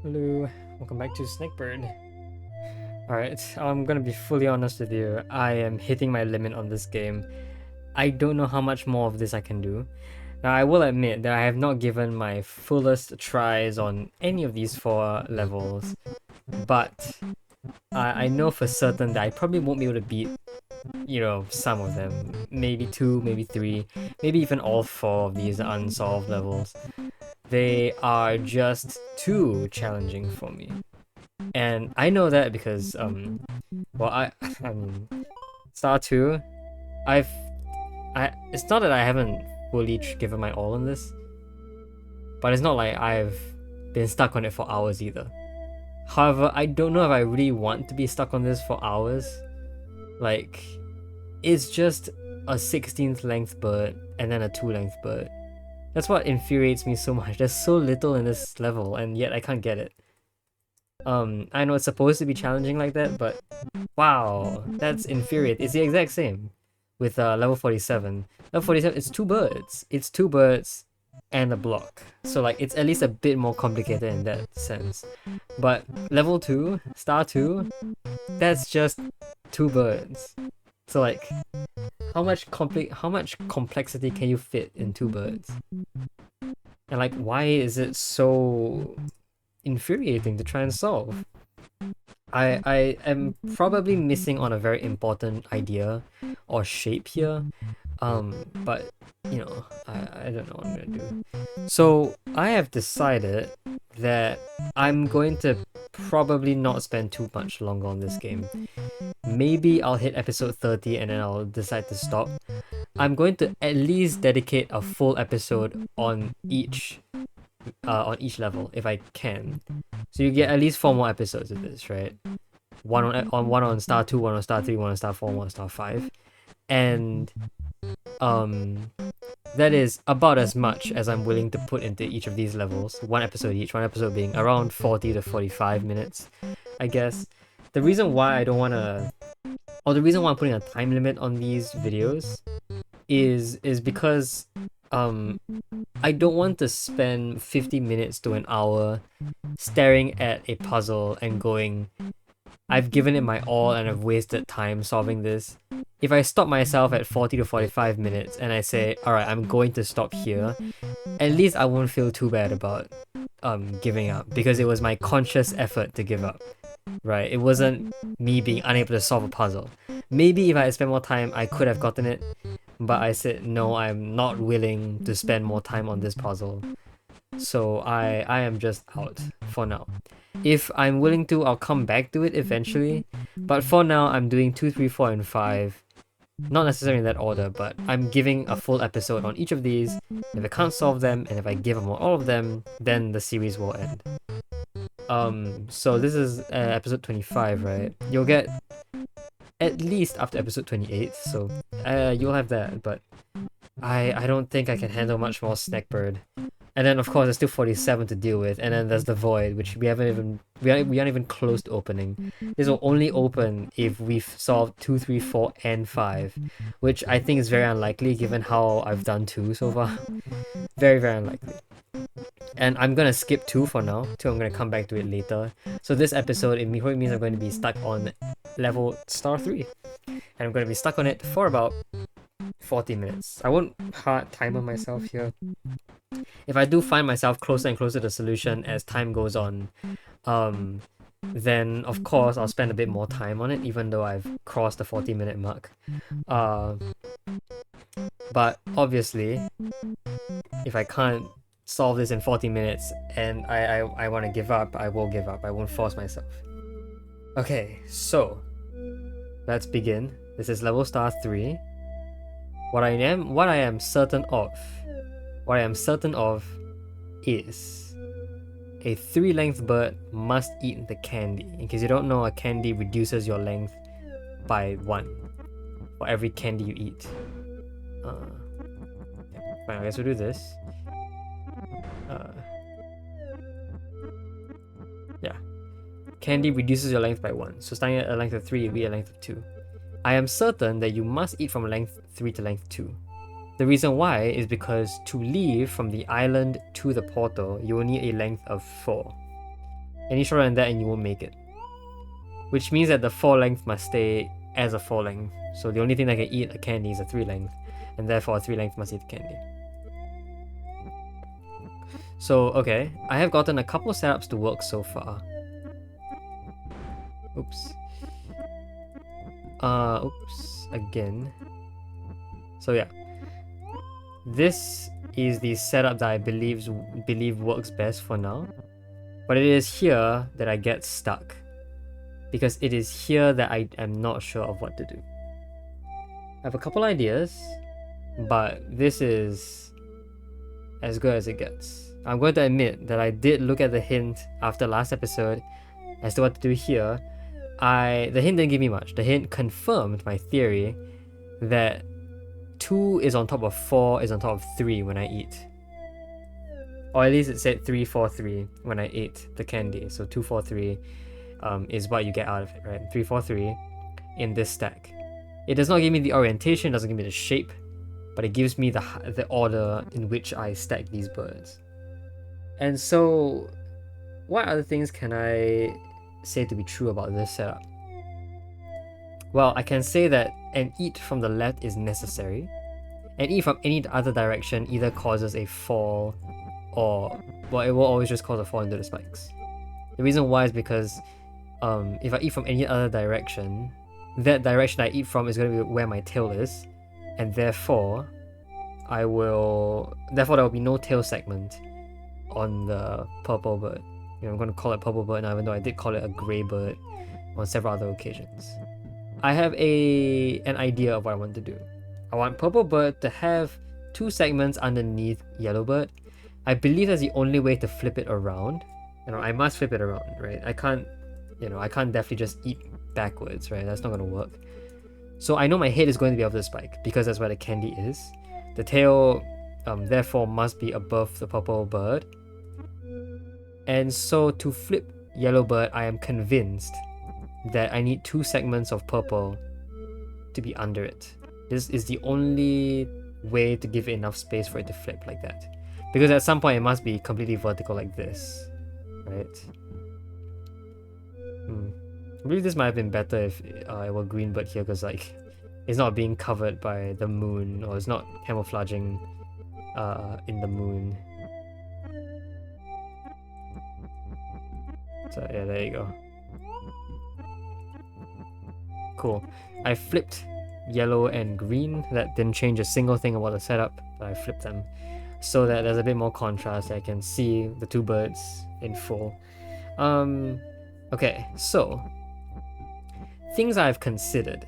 Hello, welcome back to Snekburd. Alright, I'm gonna be fully honest with you. I am hitting my limit on this game. I don't know how much more of this I can do. Now, I will admit that I have not given my fullest tries on any of these four levels, but I know for certain that I probably won't be able to beat, some of them. Maybe two, maybe three, maybe even all four of these unsolved levels. They are just too challenging for me. And I know that because well I mean Star 2, I've I it's not that I haven't fully given my all on this, but it's not like I've been stuck on it for hours either. However, I don't know if I really want to be stuck on this for hours. Like, it's just a 16th length bird and then a 2 length bird. That's what infuriates me so much. There's so little in this level and yet I can't get it. I know it's supposed to be challenging like that, but wow, that's infuriating. It's the exact same with level 47. Level 47, it's two birds. It's two birds and a block. So like it's at least a bit more complicated in that sense. But level 2, star 2, that's just two birds. So like how much complexity can you fit in two birds? And like why is it so infuriating to try and solve? I am probably missing on a very important idea or shape here. But I don't know what I'm gonna do. So I have decided that I'm going to probably not spend too much longer on this game. Maybe I'll hit episode 30 and then I'll decide to stop. I'm going to at least dedicate a full episode on each level if I can. So you get at least 4 more episodes of this, right? One on star 2, one on star 3, one on star 4, one on star 5. And that is about as much as I'm willing to put into each of these levels. One episode each, one episode being around 40 to 45 minutes, I guess. The reason why I don't want to, or the reason why I'm putting a time limit on these videos is because I don't want to spend 50 minutes to an hour staring at a puzzle and going, I've given it my all and I've wasted time solving this. If I stop myself at 40 to 45 minutes and I say, alright, I'm going to stop here, at least I won't feel too bad about giving up because it was my conscious effort to give up. Right? It wasn't me being unable to solve a puzzle. Maybe if I had spent more time I could have gotten it, but I said no, I'm not willing to spend more time on this puzzle. So I am just out for now. If I'm willing to, I'll come back to it eventually. But for now, I'm doing 2, 3, 4, and 5. Not necessarily in that order, but I'm giving a full episode on each of these. If I can't solve them, and if I give them all of them, then the series will end. So this is episode 25, right? You'll get at least after episode 28, so you'll have that, but I don't think I can handle much more Snekburd. And then of course there's still 47 to deal with, and then there's the void, which we aren't even close to opening. This will only open if we've solved 2, 3, 4, and 5, which I think is very unlikely given how I've done 2 so far. Very, very unlikely. And I'm gonna skip 2 for now. 2 I'm gonna come back to it later. So this episode, it probably means I'm going to be stuck on level star 3. And I'm going to be stuck on it for about 40 minutes. I won't hard timer myself here. If I do find myself closer and closer to the solution as time goes on, then of course I'll spend a bit more time on it, even though I've crossed the 40-minute mark. But obviously, if I can't solve this in 40 minutes and I want to give up, I will give up. I won't force myself. Okay, so let's begin. This is level star 3. What I am certain of is a 3 length bird must eat the candy. In case you don't know, a candy reduces your length by 1 for every candy you eat. Fine, I guess we'll do this. Yeah. Candy reduces your length by 1. So starting at a length of 3, it'll be a length of 2. I am certain that you must eat from length 3 to length 2. The reason why is because to leave from the island to the portal, you will need a length of 4. Any shorter than that and you won't make it. Which means that the 4 length must stay as a 4 length. So the only thing that can eat a candy is a 3 length. And therefore a 3 length must eat the candy. So, okay. I have gotten a couple of setups to work so far. Oops. Oops. Again. So yeah. This is the setup that I believe works best for now. But it is here that I get stuck. Because it is here that I am not sure of what to do. I have a couple ideas, but this is as good as it gets. I'm going to admit that I did look at the hint after last episode as to what to do here. The hint didn't give me much. The hint confirmed my theory that 2 is on top of 4 is on top of 3 when I eat. Or at least it said 3, 4, 3 when I ate the candy. So 2, 4, 3 is what you get out of it, right? 3, 4, 3 in this stack. It does not give me the orientation, doesn't give me the shape, but it gives me the order in which I stack these birds. And so, what other things can I say to be true about this setup? Well, I can say that an eat from the left is necessary. An eat from any other direction either causes a fall or, well, it will always just cause a fall into the spikes. The reason why is because if I eat from any other direction, that direction I eat from is going to be where my tail is, and therefore there will be no tail segment on the purple bird. I'm going to call it purple bird now, even though I did call it a grey bird on several other occasions. I have an idea of what I want to do. I want purple bird to have 2 segments underneath yellow bird. I believe that's the only way to flip it around. I must flip it around, right? I can't definitely just eat backwards, right? That's not going to work. So I know my head is going to be above the spike because that's where the candy is. The tail, therefore, must be above the purple bird. And so to flip yellow bird, I am convinced that I need 2 segments of purple to be under it. This is the only way to give it enough space for it to flip like that. Because at some point it must be completely vertical like this, right? I believe this might have been better if it were green bird here, because like it's not being covered by the moon, or it's not camouflaging in the moon. So yeah, there you go. Cool. I flipped yellow and green. That didn't change a single thing about the setup, but I flipped them so that there's a bit more contrast. I can see the 2 birds in full. Okay, so things I've considered.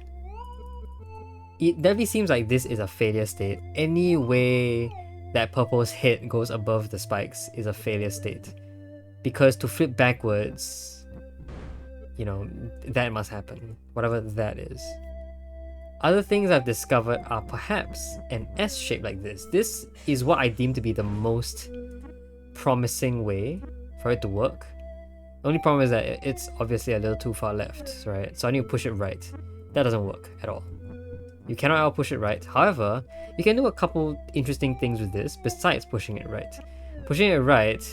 It definitely seems like this is a failure state. Any way that purple's head goes above the spikes is a failure state. Because to flip backwards, that must happen. Whatever that is. Other things I've discovered are perhaps an S shape like this. This is what I deem to be the most promising way for it to work. The only problem is that it's obviously a little too far left, right? So I need to push it right. That doesn't work at all. You cannot out-push it right. However, you can do a couple interesting things with this besides pushing it right. Pushing it right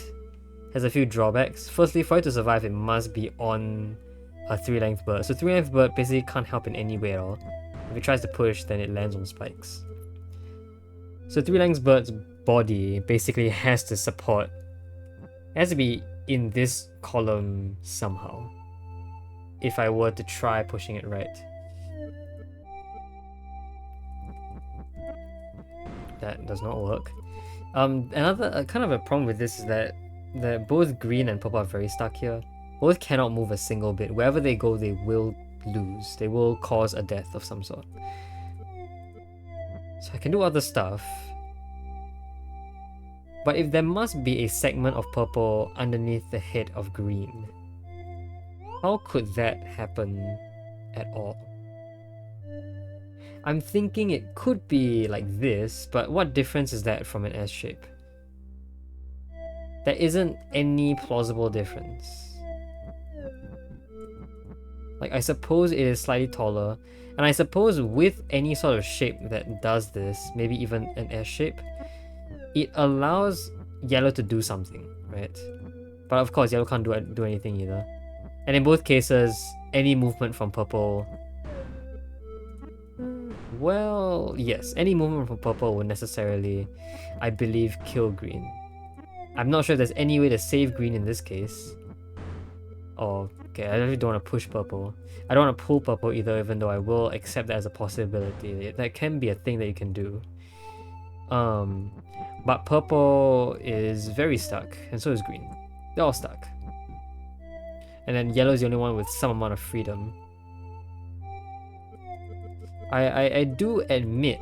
has a few drawbacks. Firstly, for it to survive, it must be on a 3-length bird. So 3-length bird basically can't help in any way at all. If it tries to push, then it lands on spikes. So 3-length bird's body basically has to support, it has to be in this column somehow, if I were to try pushing it right. That does not work. Another kind of a problem with this is that both green and purple are very stuck here. Both cannot move a single bit. Wherever they go, they will lose. They will cause a death of some sort. So I can do other stuff. But if there must be a segment of purple underneath the head of green, how could that happen at all? I'm thinking it could be like this, but what difference is that from an S shape? There isn't any plausible difference. Like, I suppose it is slightly taller, and I suppose with any sort of shape that does this, maybe even an S shape, it allows yellow to do something, right? But of course, yellow can't do anything either. And in both cases, any movement from purple... Well, yes, any movement from purple would necessarily, I believe, kill green. I'm not sure if there's any way to save green in this case. Oh, okay, I really don't want to push purple. I don't want to pull purple either, even though I will accept that as a possibility. That can be a thing that you can do. But purple is very stuck, and so is green. They're all stuck. And then yellow is the only one with some amount of freedom. I do admit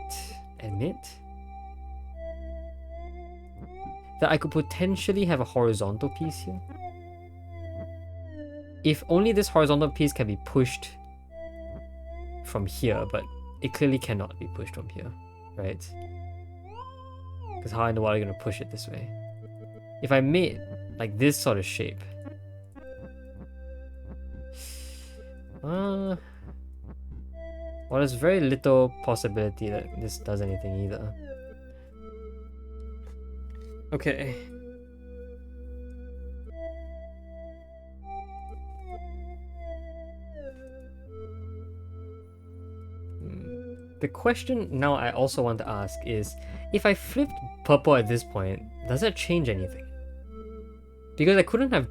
that I could potentially have a horizontal piece here. If only this horizontal piece can be pushed from here, but it clearly cannot be pushed from here, right? Because how in the world are you going to push it this way? If I made like this sort of shape, well, there's very little possibility that this does anything either. Okay. The question now I also want to ask is, if I flipped purple at this point, does that change anything? Because I couldn't have...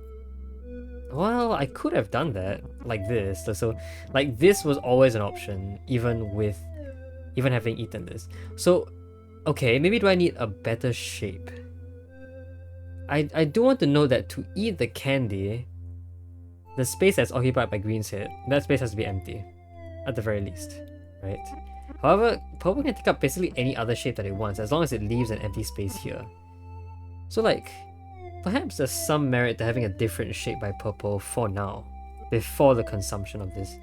Well, I could have done that, like this. So, like, this was always an option, even having eaten this. So, okay, maybe do I need a better shape? I do want to know that to eat the candy, the space that's occupied by green's head, that space has to be empty, at the very least, right? However, purple can take up basically any other shape that it wants, as long as it leaves an empty space here. So like, perhaps there's some merit to having a different shape by purple for now, before the consumption of this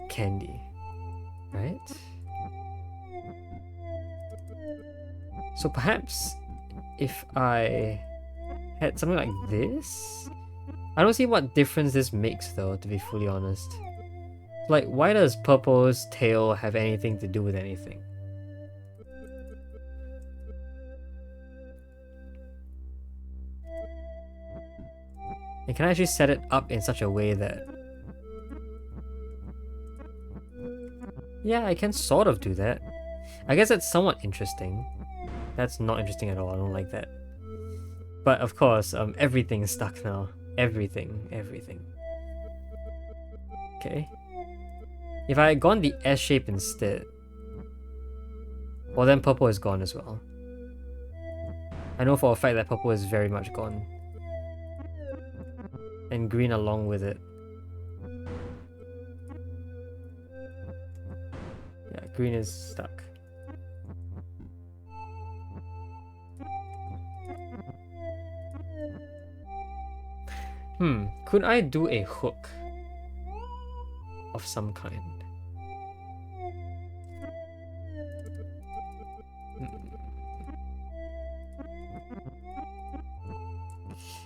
candy, right? So perhaps if I had something like this, I don't see what difference this makes though, to be fully honest. Like, why does purple's tail have anything to do with anything? And can I actually set it up in such a way that... Yeah, I can sort of do that. I guess that's somewhat interesting. That's not interesting at all, I don't like that. But of course, everything's stuck now. Everything. Okay. If I had gone the S shape instead, well then purple is gone as well. I know for a fact that purple is very much gone. And green along with it. Yeah, green is stuck. Could I do a hook of some kind?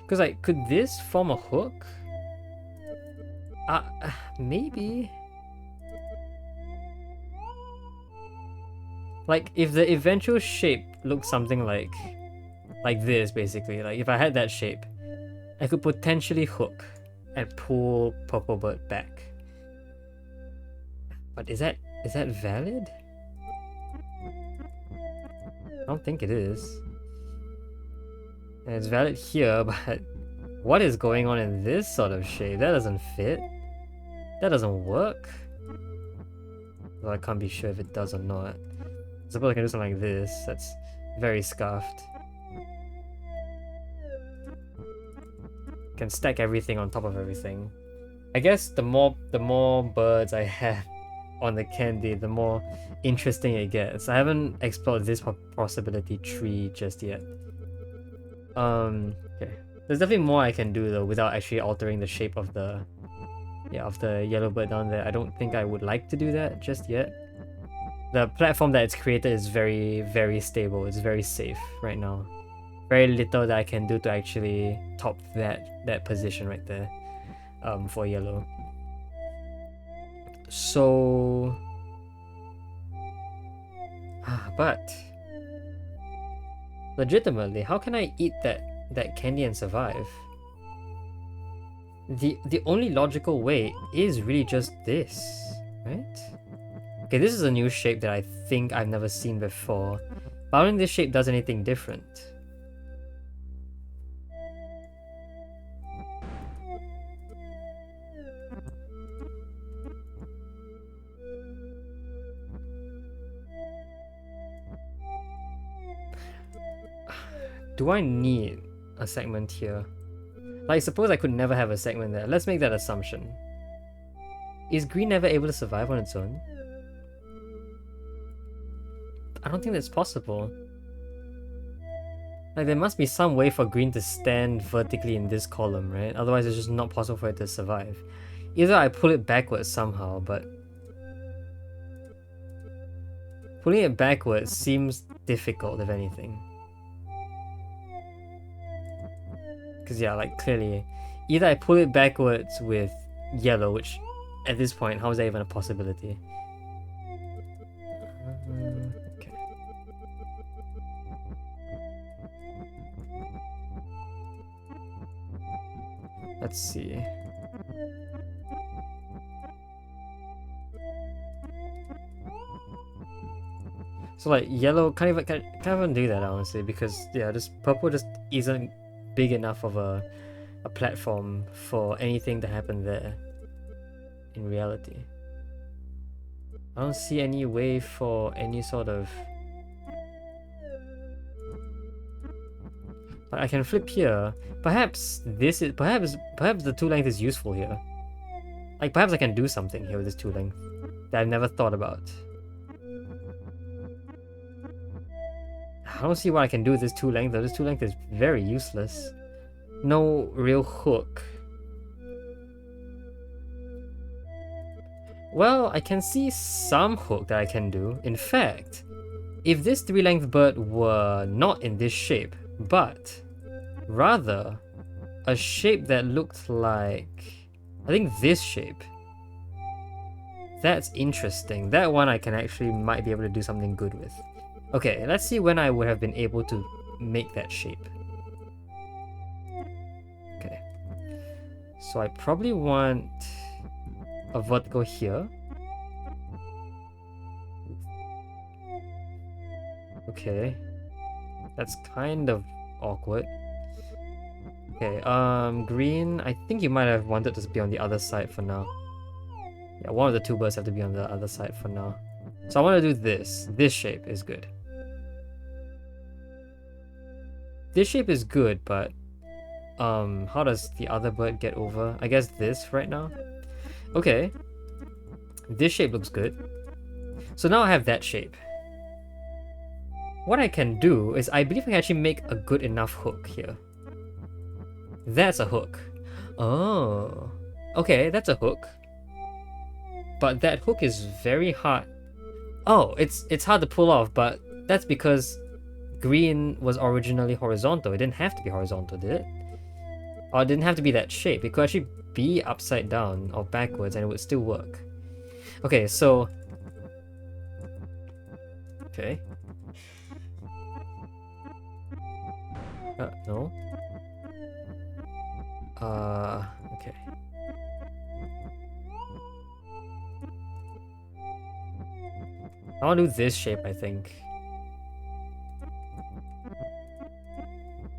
Because like, could this form a hook? Maybe. Like, if the eventual shape looks something like this, basically, like if I had that shape, I could potentially hook and pull purple bird back. But is that valid? I don't think it is. And it's valid here, but what is going on in this sort of shape? That doesn't fit. That doesn't work. Well, I can't be sure if it does or not. I suppose I can do something like this. That's very scuffed. Can stack everything on top of everything. I guess the more birds I have on the candy, the more interesting it gets. I haven't explored this possibility tree just yet. Okay. There's definitely more I can do though without actually altering the shape of the yellow bird down there. I don't think I would like to do that just yet. The platform that it's created is very, very stable. It's very safe right now. Very little that I can do to actually top that position right there for yellow. So but legitimately, how can I eat that candy and survive? The only logical way is really just this, right? Okay, this is a new shape that I think I've never seen before. But I don't think this shape does anything different. Do I need a segment here? Like, suppose I could never have a segment there. Let's make that assumption. Is green never able to survive on its own? I don't think that's possible. Like, there must be some way for green to stand vertically in this column, right? Otherwise, it's just not possible for it to survive. Either I pull it backwards somehow, but pulling it backwards seems difficult, if anything. Because yeah, like clearly, either I pull it backwards with yellow, which at this point, how is that even a possibility? Okay. Let's see. So like yellow can't even do that honestly, because yeah, this purple just isn't big enough of a platform for anything to happen there in reality. I don't see any way for any sort of... But I can flip here. Perhaps this is... Perhaps the 2 length is useful here. Like, perhaps I can do something here with this 2 length that I've never thought about. I don't see what I can do with this 2 length though. This 2 length is very useless. No real hook. Well, I can see some hook that I can do. In fact, if this 3 length bird were not in this shape, but rather a shape that looked like, I think this shape. That's interesting. That one I can actually might be able to do something good with. Okay, let's see when I would have been able to make that shape. Okay. So I probably want a vertical here. Okay. That's kind of awkward. Okay, green, I think you might have wanted to be on the other side for now. Yeah, one of the 2 birds have to be on the other side for now. So I want to do this. This shape is good. This shape is good, but how does the other bird get over? I guess this right now. Okay. This shape looks good. So now I have that shape. What I can do is I believe I can actually make a good enough hook here. That's a hook. Oh. Okay, that's a hook. But that hook is very hard. Oh, it's hard to pull off, but that's because green was originally horizontal. It didn't have to be horizontal, did it? Or it didn't have to be that shape. It could actually be upside down or backwards and it would still work. Okay, so... Okay. No. Okay. I want to do this shape, I think.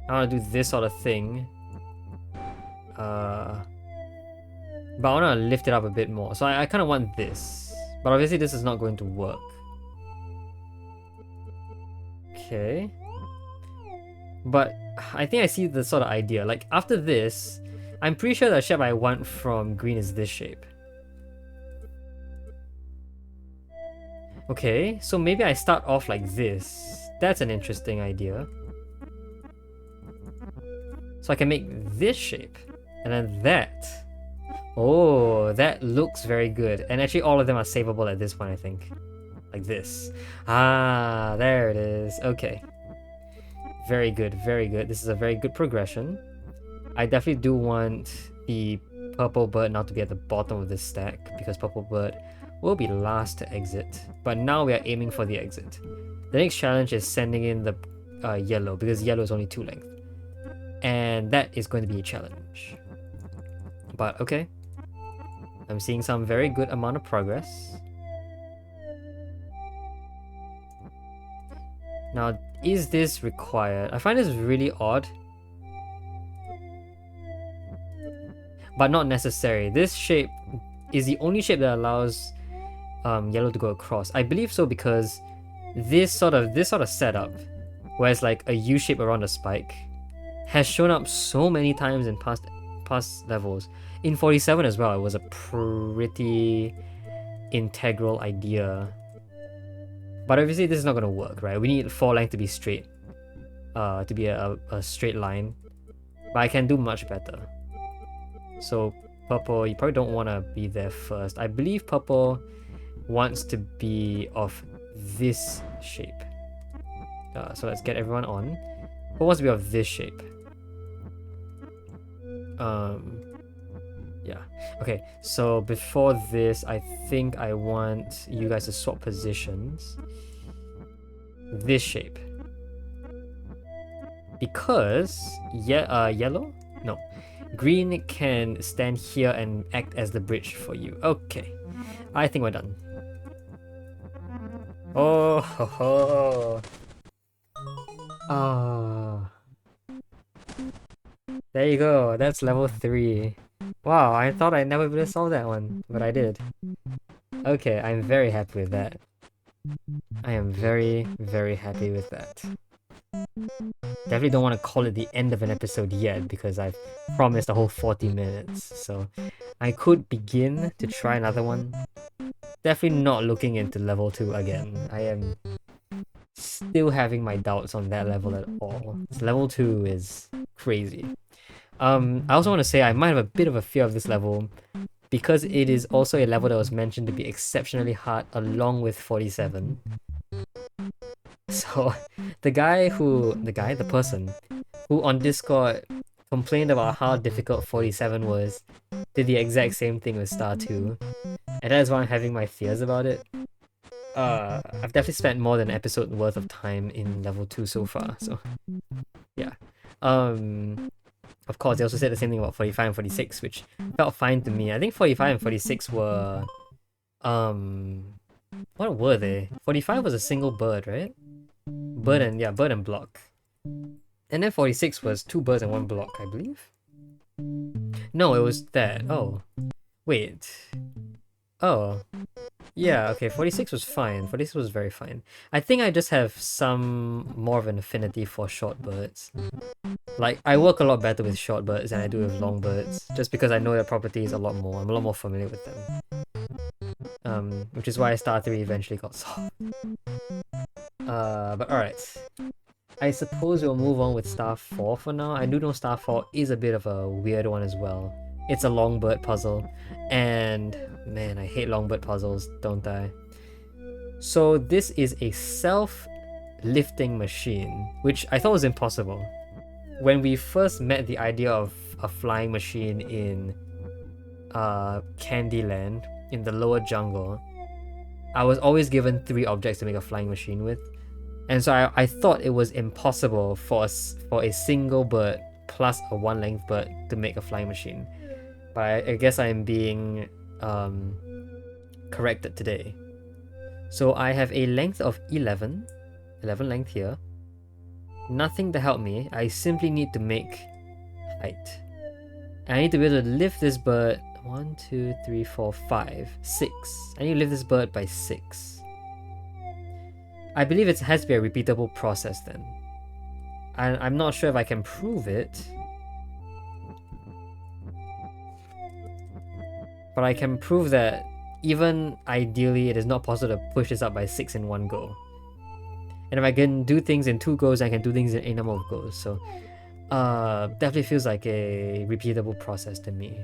I want to do this sort of thing. But I want to lift it up a bit more. So I kind of want this. But obviously this is not going to work. Okay. But I think I see the sort of idea. Like, after this, I'm pretty sure the shape I want from green is this shape. Okay, so maybe I start off like this. That's an interesting idea. So I can make this shape. And then that. Oh, that looks very good. And actually all of them are savable at this point, I think. Like this. Ah, there it is. Okay. Very good, very good. This is a very good progression. I definitely do want the purple bird not to be at the bottom of this stack, because purple bird will be last to exit. But now we are aiming for the exit. The next challenge is sending in the yellow, because yellow is only 2 length. And that is going to be a challenge. But okay. I'm seeing some very good amount of progress. Now, is this required? I find this really odd. But not necessary. This shape is the only shape that allows yellow to go across. I believe so because this sort of setup, where it's like a U shape around a spike, has shown up so many times in past levels. In 47 as well, it was a pretty integral idea. But obviously this is not gonna work, right? We need 4 length to be straight. To be a straight line. But I can do much better. So purple, you probably don't want to be there first. I believe purple wants to be of this shape. So let's get everyone on. Who wants to be of this shape? Yeah. Okay, so before this, I think I want you guys to swap positions. This shape. Because yellow? No. Green can stand here and act as the bridge for you. Okay. I think we're done. Oh ho ho. Ah. There you go. That's level 3. Wow, I thought I never would have solved that one, but I did. Okay, I'm very happy with that. I am very, very happy with that. Definitely don't want to call it the end of an episode yet because I've promised a whole 40 minutes. So I could begin to try another one. Definitely not looking into level 2 again. I am still having my doubts on that level at all. Level 2 is crazy. I also want to say I might have a bit of a fear of this level because it is also a level that was mentioned to be exceptionally hard along with 47. So the person who on Discord complained about how difficult 47 was did the exact same thing with Star 2. And that is why I'm having my fears about it. I've definitely spent more than an episode worth of time in level 2 so far, so yeah. Of course, they also said the same thing about 45 and 46, which felt fine to me. I think 45 and 46 were what were they? 45 was a single bird, right? Bird and block. And then 46 was 2 birds and 1 block, I believe. No, it was that. Oh. Wait. Oh. Yeah, okay, 46 was fine. 46 was very fine. I think I just have some more of an affinity for short birds. Like, I work a lot better with short birds than I do with long birds, just because I know their properties a lot more. I'm a lot more familiar with them. Which is why Star 3 eventually got solved. But alright. I suppose we'll move on with Star 4 for now. I do know Star 4 is a bit of a weird one as well. It's a long bird puzzle, and man, I hate long bird puzzles, don't I? So this is a self-lifting machine, which I thought was impossible. When we first met the idea of a flying machine in Candyland, in the lower jungle, I was always given 3 objects to make a flying machine with. And so I thought it was impossible for a single bird plus a 1-length bird to make a flying machine. But I guess I'm being corrected today. So I have a length of 11 length here. Nothing to help me. I simply need to make height. And I need to be able to lift this bird 1, 2, 3, 4, 5, 6. I need to lift this bird by 6. I believe it has to be a repeatable process then. And I'm not sure if I can prove it. But I can prove that even ideally it is not possible to push this up by 6 in one go. And if I can do things in 2 goes, I can do things in a number of goes. So definitely feels like a repeatable process to me.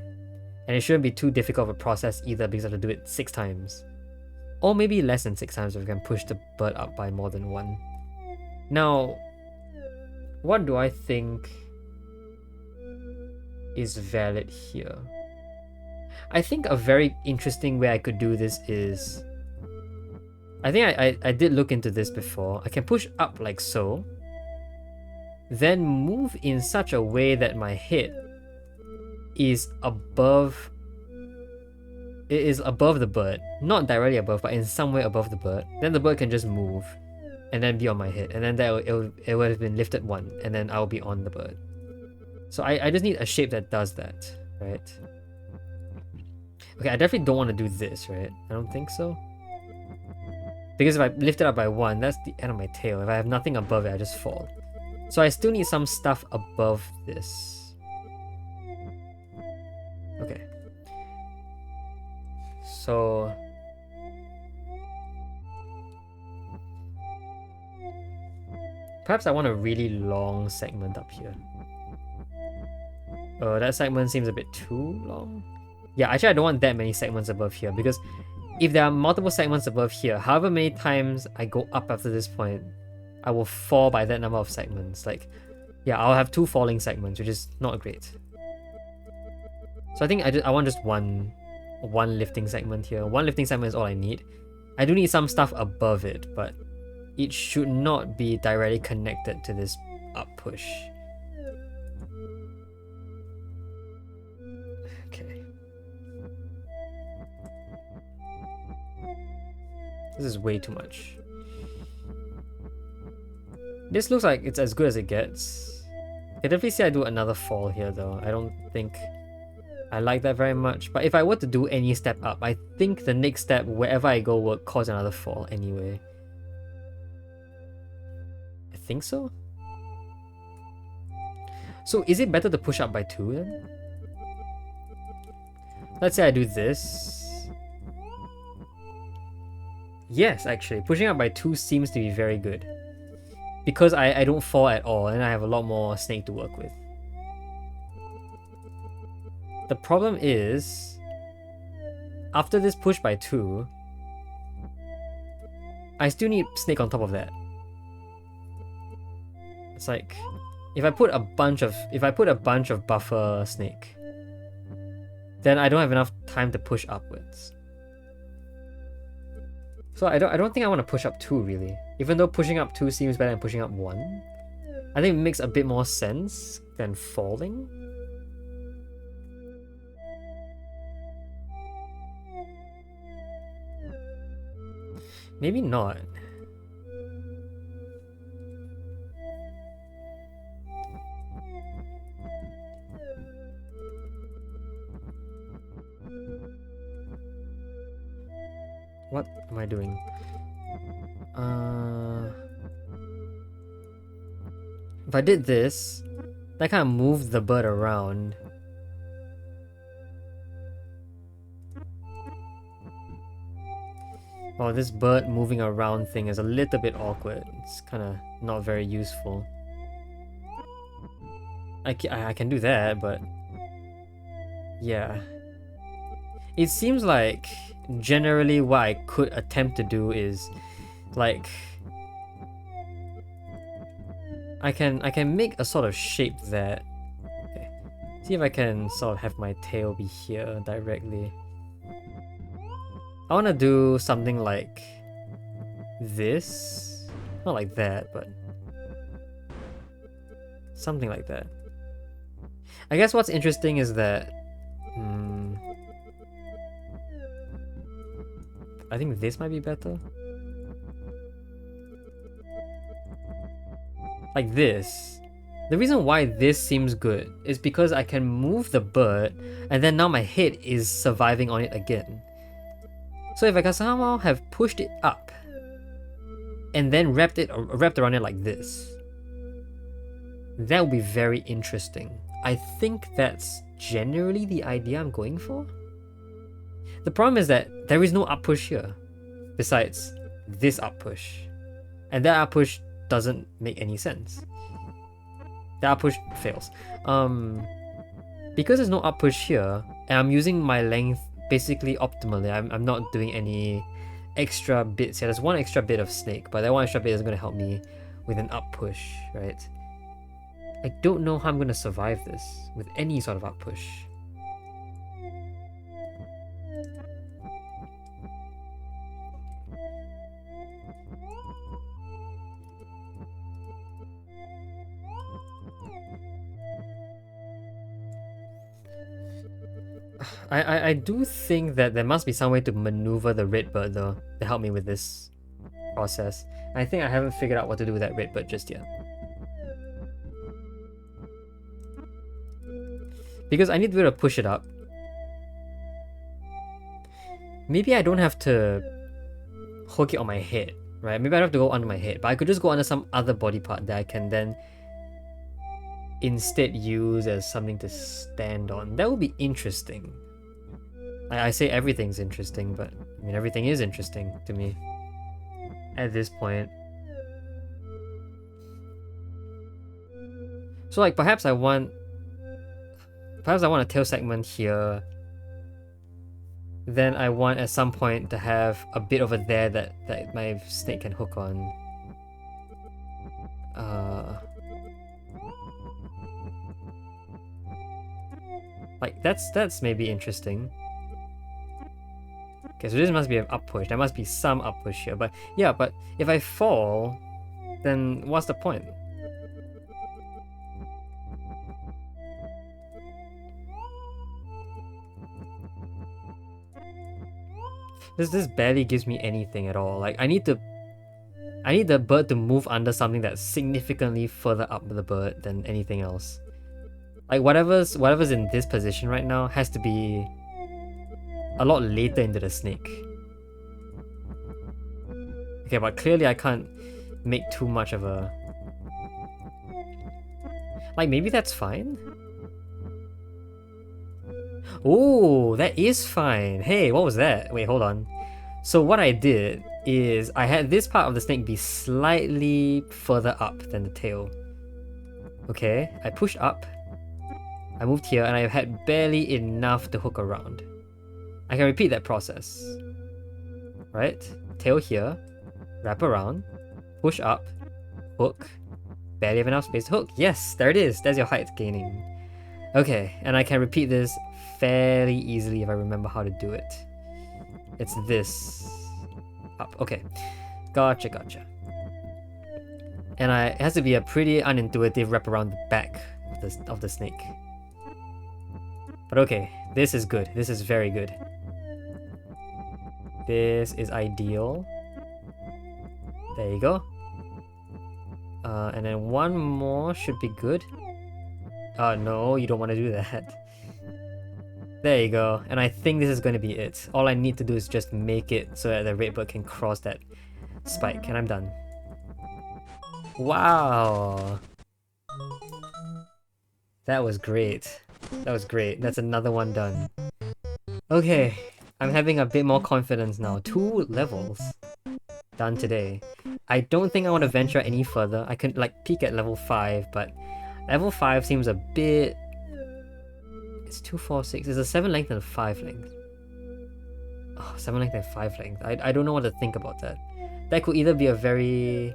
And it shouldn't be too difficult of a process either because I have to do it 6 times. Or maybe less than 6 times if I can push the bird up by more than 1. Now, what do I think is valid here? I think a very interesting way I could do this is... I think I did look into this before. I can push up like so, then move in such a way that my head is above. It is above the bird, not directly above, but in some way above the bird. Then the bird can just move, and then be on my head, and then it would have been lifted 1, and then I'll be on the bird. So I just need a shape that does that, right? Okay, I definitely don't want to do this, right? I don't think so. Because if I lift it up by 1, that's the end of my tail. If I have nothing above it, I just fall. So I still need some stuff above this. Okay. So... perhaps I want a really long segment up here. Oh, that segment seems a bit too long. Yeah, actually I don't want that many segments above here, because if there are multiple segments above here, however many times I go up after this point, I will fall by that number of segments. Like, yeah, I'll have 2 falling segments, which is not great. So I think I want just one lifting segment here. 1 lifting segment is all I need. I do need some stuff above it, but it should not be directly connected to this up push. Okay. This is way too much. This looks like it's as good as it gets. I definitely say I do another fall here though. I don't think I like that very much. But if I were to do any step up, I think the next step, wherever I go, will cause another fall anyway. I think so. So is it better to push up by 2 then? Let's say I do this. Yes, actually, pushing up by 2 seems to be very good. Because I don't fall at all, and I have a lot more snake to work with. The problem is, after this push by 2, I still need snake on top of that. It's like, if I put a bunch of buffer snake, then I don't have enough time to push upwards. So I don't think I want to push up 2 really. Even though pushing up 2 seems better than pushing up 1. I think it makes a bit more sense than falling. Maybe not. What am I doing? If I did this, that kind of moved the bird around. Oh, this bird moving around thing is a little bit awkward. It's kind of not very useful. I can do that, but yeah. It seems like generally what I could attempt to do is like I can make a sort of shape that, okay, see if I can sort of have my tail be here directly. I want to do something like this, not like that, but something like that. I guess what's interesting is that I think this might be better. Like this. The reason why this seems good is because I can move the bird and then now my head is surviving on it again. So if I can somehow have pushed it up and then wrapped around it like this, that would be very interesting. I think that's generally the idea I'm going for. The problem is that there is no up push here, besides this up push. And that up push doesn't make any sense. The up push fails. Because there's no up push here, and I'm using my length basically optimally, I'm not doing any extra bits here. There's one extra bit of snake, but that one extra bit is going to help me with an up push, right? I don't know how I'm going to survive this with any sort of up push. I do think that there must be some way to maneuver the red bird though to help me with this process. I think I haven't figured out what to do with that red bird just yet. Because I need to be able to push it up. Maybe I don't have to hook it on my head, right? Maybe I don't have to go under my head, but I could just go under some other body part that I can then instead use as something to stand on. That would be interesting. I say everything's interesting, but I mean everything is interesting to me at this point. So like perhaps I want a tail segment here. Then I want at some point to have a bit over there that my snake can hook on. Like that's maybe interesting. Okay, so this must be an up push. There must be some up push here. But yeah, but if I fall, then what's the point? This barely gives me anything at all. Like I need the bird to move under something that's significantly further up the bird than anything else. Like whatever's in this position right now has to be a lot later into the snake. Okay, but clearly I can't make too much of a... Like maybe that's fine? Oh, that is fine. Hey, what was that? Wait, hold on. So what I did is I had this part of the snake be slightly further up than the tail. Okay, I pushed up. I moved here and I had barely enough to hook around. I can repeat that process. Right? Tail here, wrap around, push up, hook, barely have enough space to hook. Yes, there it is. There's your height gaining. Okay, and I can repeat this fairly easily if I remember how to do it. It's this. Up. Okay. Gotcha. And it has to be a pretty unintuitive wrap around the back of the snake. But okay, this is good. This is very good. This is ideal. There you go. And then one more should be good. No, you don't want to do that. There you go. And I think this is going to be it. All I need to do is just make it so that the redbird can cross that spike. And I'm done. Wow. That was great. That was great. That's another one done. Okay. I'm having a bit more confidence now. 2 levels done today. I don't think I want to venture any further. I could like peek at level 5, but level 5 seems a bit... It's 2, 4, 6. It's a 7 length and a 5 length. Oh, 7 length and 5 length. I don't know what to think about that. That could either be a very...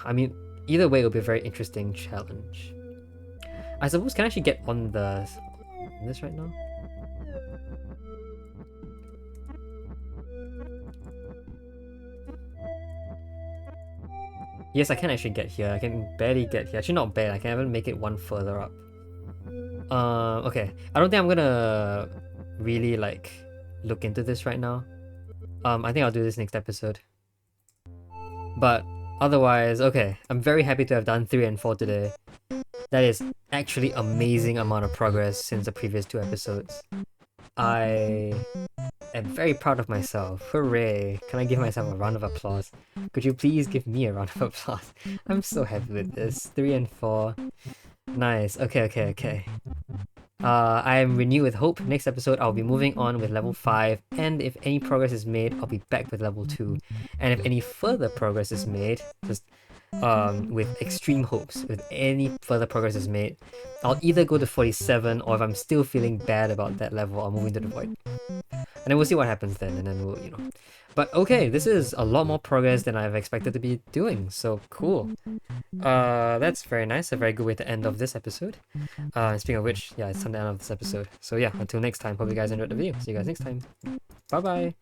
I mean, either way it would be a very interesting challenge. I suppose, can I actually get on this right now? Yes, I can actually get here. I can barely get here. Actually, not bad. I can even make it one further up. Okay. I don't think I'm gonna really like look into this right now. I think I'll do this next episode. But otherwise, okay. I'm very happy to have done 3 and 4 today. That is actually amazing amount of progress since the previous 2 episodes. I am very proud of myself. Hooray! Can I give myself a round of applause? Could you please give me a round of applause? I'm so happy with this. 3 and 4. Nice. Okay. I am renewed with hope. Next episode, I'll be moving on with level 5, and if any progress is made, I'll be back with level 2. And if any further progress is made, just with extreme hopes, with any further progress is made, I'll either go to 47, or if I'm still feeling bad about that level, I'll move into the void. And then we'll see what happens then, and then we'll, you know. But okay, this is a lot more progress than I've expected to be doing, so cool. That's very nice, a very good way to end off this episode. Speaking of which, yeah, it's time to end off this episode. So yeah, until next time, hope you guys enjoyed the video. See you guys next time. Bye bye!